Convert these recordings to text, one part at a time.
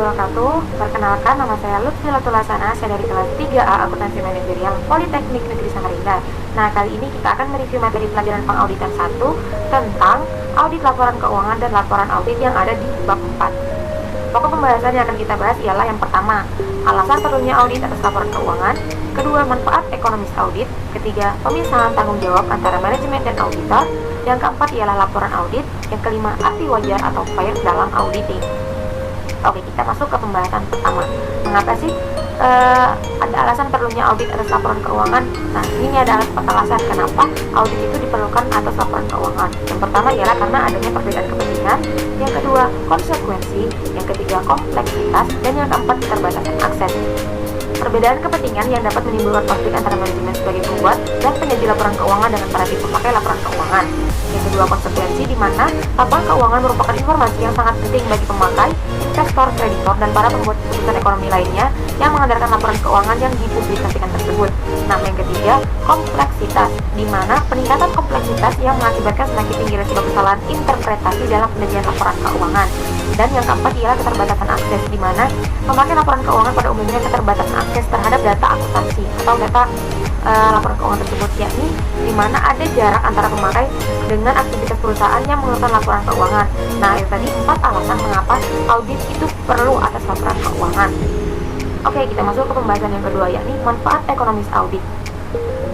wabarakatuh. Perkenalkan, nama saya Lutfi Latulasana, saya dari kelas 3A Akuntansi Manajerial Politeknik Negeri Samarinda. Nah, kali ini kita akan mereview materi pelajaran pengauditan 1 tentang audit laporan keuangan dan laporan audit yang ada di bab 4. Pokok pembahasan yang akan kita bahas ialah yang pertama, alasan perlunya audit atas laporan keuangan, kedua, manfaat ekonomis audit, ketiga, pemisahan tanggung jawab antara manajemen dan auditor, yang keempat ialah laporan audit, yang kelima, arti wajar atau fair dalam auditing. Oke, kita masuk ke pembahasan pertama. Mengapa sih ada alasan perlunya audit atas laporan keuangan? Nah, ini ada alasan kenapa audit itu diperlukan atas laporan keuangan. Yang pertama ialah karena adanya perbedaan kepentingan, yang kedua konsekuensi, yang ketiga kompleksitas, dan yang keempat keterbatasan akses. Perbedaan kepentingan yang dapat menimbulkan konflik antara manajemen sebagai pembuat dan penyaji laporan keuangan dengan para pemakai laporan keuangan. Yang kedua, konsekuensi, di mana laporan keuangan merupakan informasi yang sangat penting bagi pemakai, investor, kreditor, dan para pembuat keputusan ekonomi lainnya yang mengandalkan laporan keuangan yang dipublikasikan tersebut. Nah, yang ketiga, kompleksitas, di mana peningkatan kompleksitas yang mengakibatkan semakin tinggi risiko kesalahan interpretasi dalam penyajian laporan keuangan. Dan yang keempat ialah keterbatasan akses, di mana pemakai laporan keuangan pada umumnya keterbatasan akses terhadap data akuntansi atau data laporan keuangan tersebut, yakni di mana ada jarak antara pemakai dengan aktivitas perusahaan yang mengeluarkan laporan keuangan. Nah, itu tadi 4 alasan mengapa audit itu perlu atas laporan keuangan. Oke, kita masuk ke pembahasan yang kedua, yakni manfaat ekonomis audit.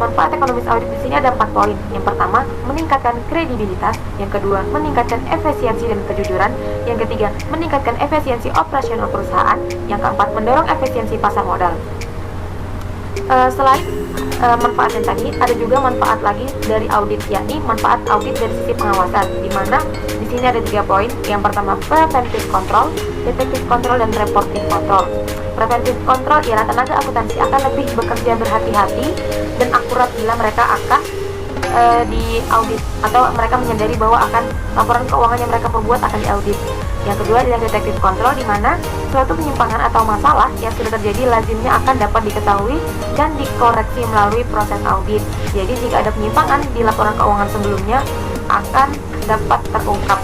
Manfaat ekonomis audit di sini ada 4 poin. Yang pertama, meningkatkan kredibilitas. Yang kedua, meningkatkan efisiensi dan kejujuran. Yang ketiga, meningkatkan efisiensi operasional perusahaan. Yang keempat, mendorong efisiensi pasar modal. Selain manfaat yang tadi, ada juga manfaat lagi dari audit, yakni manfaat audit dari sisi pengawasan, di mana di sini ada 3 poin. Yang pertama, preventive control, detective control, dan reporting control. Preventive control ialah tenaga akuntansi akan lebih bekerja berhati-hati dan akurat bila mereka akan di audit, atau mereka menyadari bahwa akan laporan keuangan yang mereka perbuat akan diaudit. Yang kedua adalah detective control, di mana suatu penyimpangan atau masalah yang sudah terjadi lazimnya akan dapat diketahui dan dikoreksi melalui proses audit. Jadi jika ada penyimpangan di laporan keuangan sebelumnya akan dapat terungkap.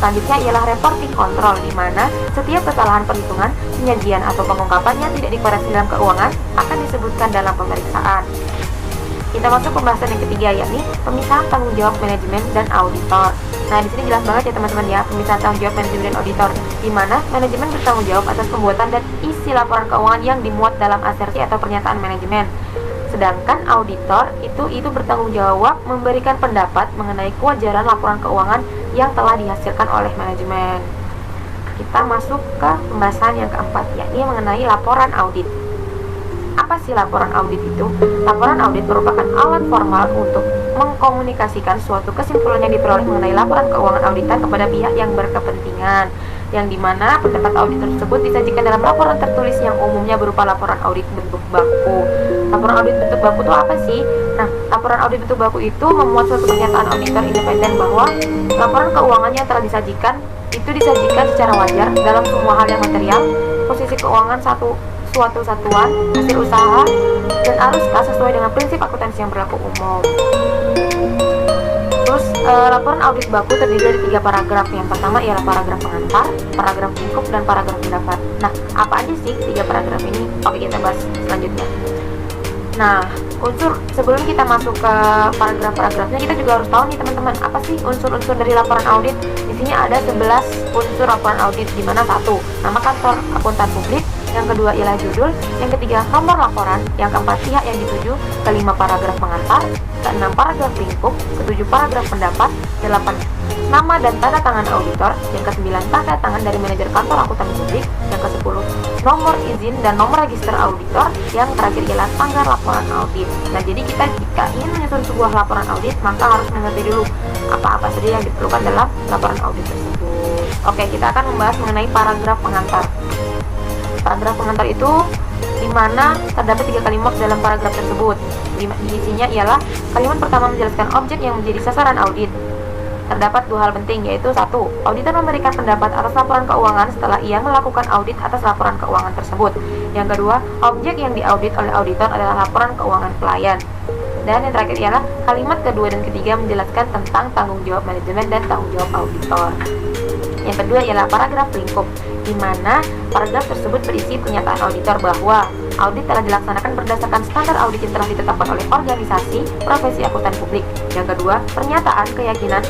Selanjutnya ialah reporting control, di mana setiap kesalahan perhitungan, penyajian, atau pengungkapan yang tidak dikoreksi dalam keuangan akan disebutkan dalam pemeriksaan. Kita masuk pembahasan yang ketiga, yakni pemisahan tanggung jawab manajemen dan auditor. Nah, di sini jelas banget ya teman-teman ya, pemisahan tanggung jawab manajemen dan auditor, di mana manajemen bertanggung jawab atas pembuatan dan isi laporan keuangan yang dimuat dalam asersi atau pernyataan manajemen. Sedangkan auditor itu bertanggung jawab memberikan pendapat mengenai kewajaran laporan keuangan yang telah dihasilkan oleh manajemen. Kita masuk ke pembahasan yang keempat, yakni mengenai laporan audit. Apa sih laporan audit itu? Laporan audit merupakan alat formal untuk mengkomunikasikan suatu kesimpulan yang diperoleh mengenai laporan keuangan auditan kepada pihak yang berkepentingan, yang dimana pendapat audit tersebut disajikan dalam laporan tertulis yang umumnya berupa laporan audit bentuk baku. Laporan audit bentuk baku itu apa sih? Nah, laporan audit bentuk baku itu memuat suatu pernyataan auditor independen bahwa laporan keuangan yang telah disajikan itu disajikan secara wajar dalam semua hal yang material, posisi keuangan suatu satuan, hasil usaha, dan aruskah sesuai dengan prinsip akuntansi yang berlaku umum. Terus laporan audit baku terdiri dari 3 paragraf. Yang pertama ialah paragraf pengantar, paragraf lingkup, dan paragraf pendapat. Nah, apa aja sih 3 paragraf ini? Oke, kita bahas selanjutnya. Nah, sebelum kita masuk ke paragraf-paragrafnya, kita juga harus tahu nih teman-teman, apa sih unsur-unsur dari laporan audit? Di sini ada 11 unsur laporan audit, di mana 1, nama kantor akuntan publik, yang kedua ialah judul, yang ketiga nomor laporan, yang keempat pihak yang dituju, kelima paragraf pengantar, keenam paragraf lingkup, ketujuh paragraf pendapat, 8 nama dan tanda tangan auditor, yang ke-9 tanda tangan dari manajer kantor akuntan publik, yang ke-10 nomor izin dan nomor register auditor, yang terakhir ialah tanggal laporan audit. Nah, jadi kita jika ingin menyusun sebuah laporan audit, maka harus mengerti dulu apa-apa saja yang diperlukan dalam laporan audit tersebut. Oke, kita akan membahas mengenai paragraf pengantar. Paragraf pengantar itu di mana terdapat 3 kalimat dalam paragraf tersebut. Isinya ialah kalimat pertama menjelaskan objek yang menjadi sasaran audit. Terdapat 2 hal penting, yaitu 1, auditor memberikan pendapat atas laporan keuangan setelah ia melakukan audit atas laporan keuangan tersebut. Yang kedua, objek yang diaudit oleh auditor adalah laporan keuangan pelayan. Dan yang terakhir ialah kalimat kedua dan ketiga menjelaskan tentang tanggung jawab manajemen dan tanggung jawab auditor. Yang kedua ialah paragraf lingkup, di mana paragraf tersebut berisi pernyataan auditor bahwa audit telah dilaksanakan berdasarkan standar audit yang telah ditetapkan oleh organisasi profesi akuntan publik. Yang kedua, pernyataan keyakinan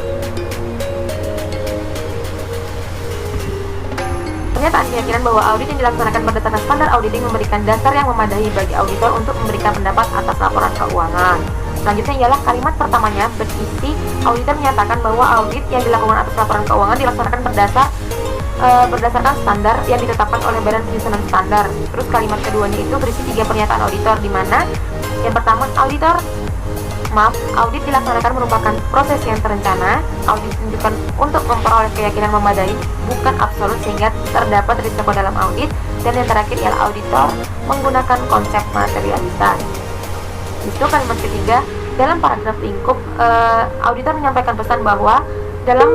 bahwa audit yang dilaksanakan berdasarkan standar auditing memberikan dasar yang memadai bagi auditor untuk memberikan pendapat atas laporan keuangan. Selanjutnya ialah kalimat pertamanya berisi auditor menyatakan bahwa audit yang dilakukan atas laporan keuangan dilaksanakan berdasarkan standar yang ditetapkan oleh Badan Penyusunan Standar. Terus kalimat keduanya itu berisi 3 pernyataan auditor, di mana yang pertama audit dilaksanakan merupakan proses yang terencana. Audit ditunjukkan untuk memperoleh keyakinan memadai, bukan absolut, sehingga terdapat risiko dalam audit. Dan yang terakhir ialah auditor menggunakan konsep materialitas. Itu kalimat ketiga. Dalam paragraf lingkup, auditor menyampaikan pesan bahwa dalam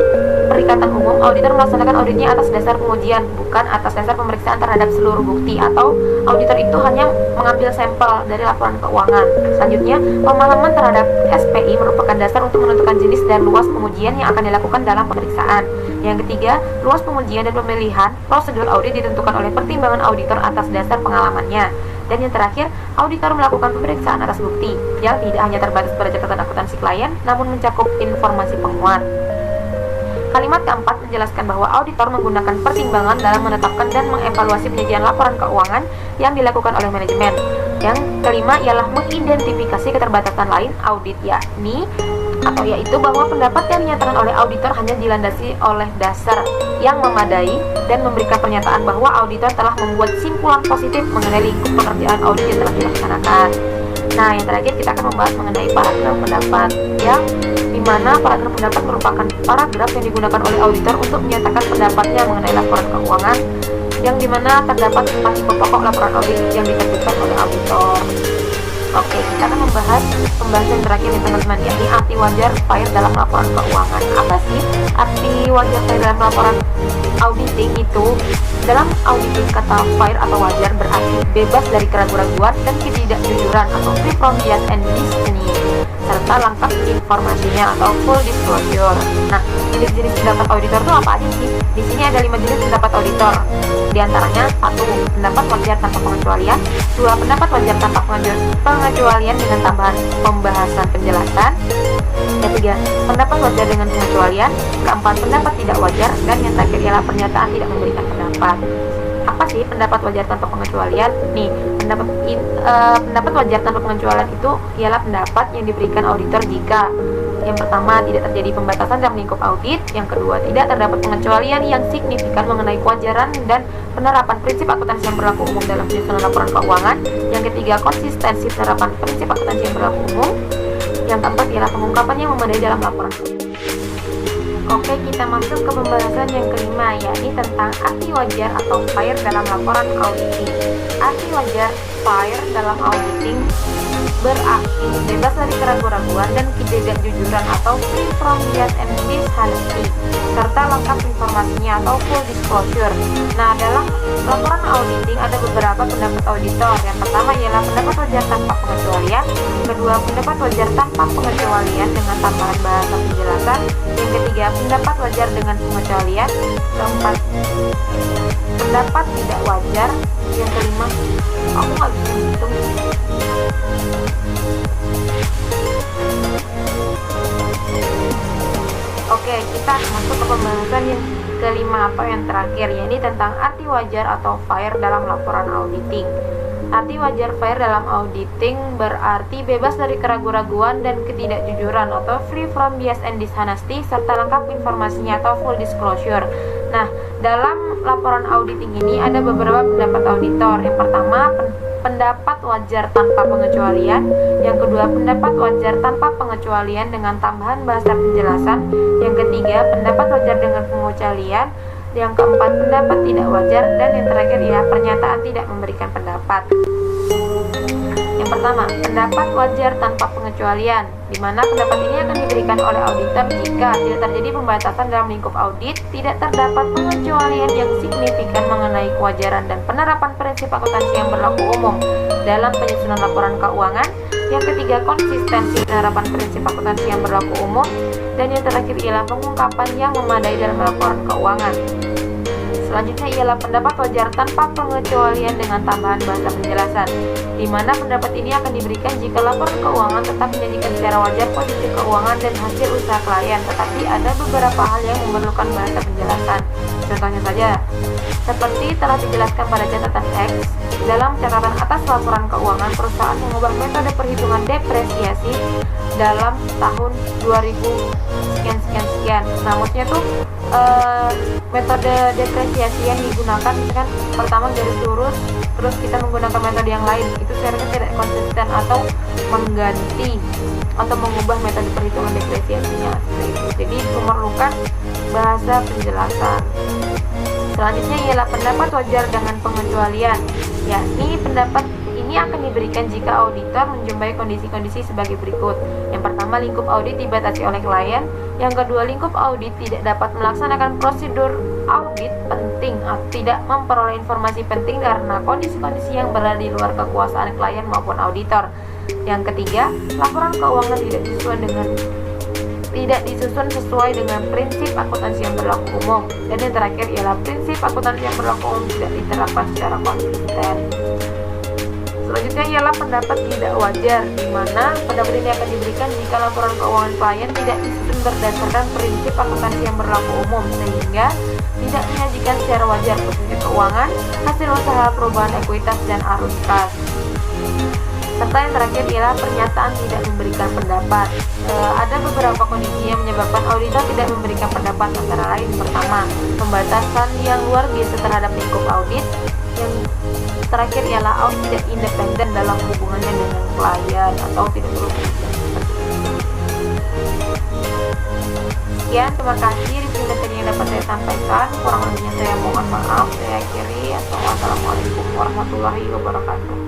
perikatan umum, auditor melaksanakan auditnya atas dasar pengujian, bukan atas dasar pemeriksaan terhadap seluruh bukti, atau auditor itu hanya mengambil sampel dari laporan keuangan. Selanjutnya, pemahaman terhadap SPI merupakan dasar untuk menentukan jenis dan luas pengujian yang akan dilakukan dalam pemeriksaan. Yang ketiga, luas pengujian dan pemilihan prosedur audit ditentukan oleh pertimbangan auditor atas dasar pengalamannya. Dan yang terakhir, auditor melakukan pemeriksaan atas bukti yang tidak hanya terbatas pada catatan akuntansi klien, namun mencakup informasi penguat. Kalimat keempat menjelaskan bahwa auditor menggunakan pertimbangan dalam menetapkan dan mengevaluasi penyajian laporan keuangan yang dilakukan oleh manajemen. Yang kelima ialah mengidentifikasi keterbatasan lain audit, yaitu bahwa pendapat yang dinyatakan oleh auditor hanya dilandasi oleh dasar yang memadai dan memberikan pernyataan bahwa auditor telah membuat simpulan positif mengenai lingkup pekerjaan audit yang telah dilaksanakan. Nah, yang terakhir kita akan membahas mengenai paragraf pendapat, yang dimana paragraf pendapat merupakan paragraf yang digunakan oleh auditor untuk menyatakan pendapatnya mengenai laporan keuangan, yang dimana terdapat 4 tipe pokok laporan audit yang diterbitkan oleh auditor. Oke, kita akan membahas pembahasan terakhir nih teman-teman, yakni arti wajar FAIR dalam laporan keuangan. Apa sih arti wajar FAIR dalam laporan auditing itu? Dalam auditing, kata FAIR atau wajar berarti bebas dari keraguan-raguan dan ketidakjujuran atau free from bias and destiny, serta lengkap informasinya atau full disclosure. Nah, jenis-jenis pendapat auditor itu apa aja sih? Di sini ada 5 jenis pendapat auditor. Di antaranya 1. Pendapat wajar tanpa pengecualian. 2. Pendapat wajar tanpa pengecualian dengan tambahan pembahasan penjelasan. Yang 3. Pendapat wajar dengan pengecualian. Keempat, pendapat tidak wajar. Dan yang terakhir ialah pernyataan tidak memberikan pendapat. Apa sih pendapat wajar tanpa pengecualian? Nih, pendapat wajar tanpa pengecualian itu ialah pendapat yang diberikan auditor jika yang pertama, tidak terjadi pembatasan dalam lingkup audit. Yang kedua, tidak terdapat pengecualian yang signifikan mengenai kewajaran dan penerapan prinsip akuntansi yang berlaku umum dalam penyusunan laporan keuangan. Yang ketiga, konsistensi penerapan prinsip akuntansi yang berlaku umum. Yang keempat ialah pengungkapan yang memadai dalam laporan. Oke, kita masuk ke pembahasan yang kelima, yakni tentang arti wajar atau FAIR dalam laporan auditing. Arti wajar FAIR dalam auditing berarti bebas dari keraguan-raguan dan ketidakjujuran atau free from bias and dishonesty, serta lengkap informasinya atau full disclosure. Nah, dalam laporan auditing ada beberapa pendapat auditor. Yang pertama ialah pendapat wajar tanpa pengecualian. Kedua, pendapat wajar tanpa pengecualian dengan tambahan bahasa penjelasan. Yang ketiga, pendapat wajar dengan pengecualian. Keempat, pendapat tidak wajar. Yang kelima, aku nggak bisa hitung. Oke, kita masuk ke pembahasan yang kelima atau yang terakhir, yakni tentang arti wajar atau FAIR dalam laporan auditing. Arti wajar FAIR dalam auditing berarti bebas dari keraguan-raguan dan ketidakjujuran atau free from bias and dishonesty, serta lengkap informasinya atau full disclosure. Nah, dalam laporan auditing ini ada beberapa pendapat auditor. Yang pertama, pendapat wajar tanpa pengecualian. Yang kedua, pendapat wajar tanpa pengecualian dengan tambahan bahasa penjelasan. Yang ketiga, pendapat wajar dengan pengecualian. Yang keempat, pendapat tidak wajar. Dan yang terakhir ya, pernyataan tidak memberikan pendapat. Yang pertama, pendapat wajar tanpa pengecualian, di mana pendapat ini akan diberikan oleh auditor jika tidak terjadi pembatasan dalam lingkup audit, tidak terdapat pengecualian yang signifikan mengenai kewajaran dan penerapan prinsip akuntansi yang berlaku umum dalam penyusunan laporan keuangan. Yang ketiga, konsistensi penerapan prinsip akuntansi yang berlaku umum. Dan yang terakhir ialah pengungkapan yang memadai dalam laporan keuangan. Selanjutnya ialah pendapat wajar tanpa pengecualian dengan tambahan bahasa penjelasan, di mana pendapat ini akan diberikan jika laporan keuangan tetap menyajikan secara wajar posisi keuangan dan hasil usaha klien, tetapi ada beberapa hal yang memerlukan bahasa penjelasan. Contohnya saja, seperti telah dijelaskan pada catatan X, dalam catatan atas laporan keuangan perusahaan mengubah metode perhitungan depresiasi dalam tahun 2000 sekian. Nah, maksudnya tuh metode depresiasi yang digunakan misalkan pertama garis lurus, terus kita menggunakan metode yang lain, itu sebenarnya tidak konsisten atau mengganti atau mengubah metode perhitungan depresiasinya seperti itu. Jadi memerlukan bahasa penjelasan. Selanjutnya ialah pendapat wajar dengan pengecualian, yakni pendapat ini akan diberikan jika auditor menjumpai kondisi-kondisi sebagai berikut. Yang pertama, lingkup audit dibatasi oleh klien. Yang kedua, lingkup audit tidak dapat melaksanakan prosedur audit penting atau tidak memperoleh informasi penting karena kondisi-kondisi yang berada di luar kekuasaan klien maupun auditor. Yang ketiga, laporan keuangan tidak disusun sesuai dengan prinsip akuntansi yang berlaku umum. Dan yang terakhir ialah prinsip akuntansi yang berlaku umum tidak diterapkan secara konsisten. Selanjutnya ialah pendapat tidak wajar, di mana pendapat ini akan diberikan jika laporan keuangan klien tidak disusun berdasarkan prinsip akuntansi yang berlaku umum, sehingga tidak menyajikan secara wajar posisi keuangan, hasil usaha, perubahan ekuitas, dan arus kas. Serta yang terakhir ialah pernyataan tidak memberikan pendapat. Ada beberapa kondisi yang menyebabkan auditor tidak memberikan pendapat, antara lain pertama, pembatasan yang luar biasa terhadap lingkup audit. Yang terakhir ialah audit tidak independen dalam hubungannya dengan klien atau tidak berhubungan seperti itu. Sekian, terima kasih review materi yang dapat saya sampaikan. Kurang lebihnya saya mohon maaf. Saya akhiri. Assalamualaikum warahmatullahi wabarakatuh.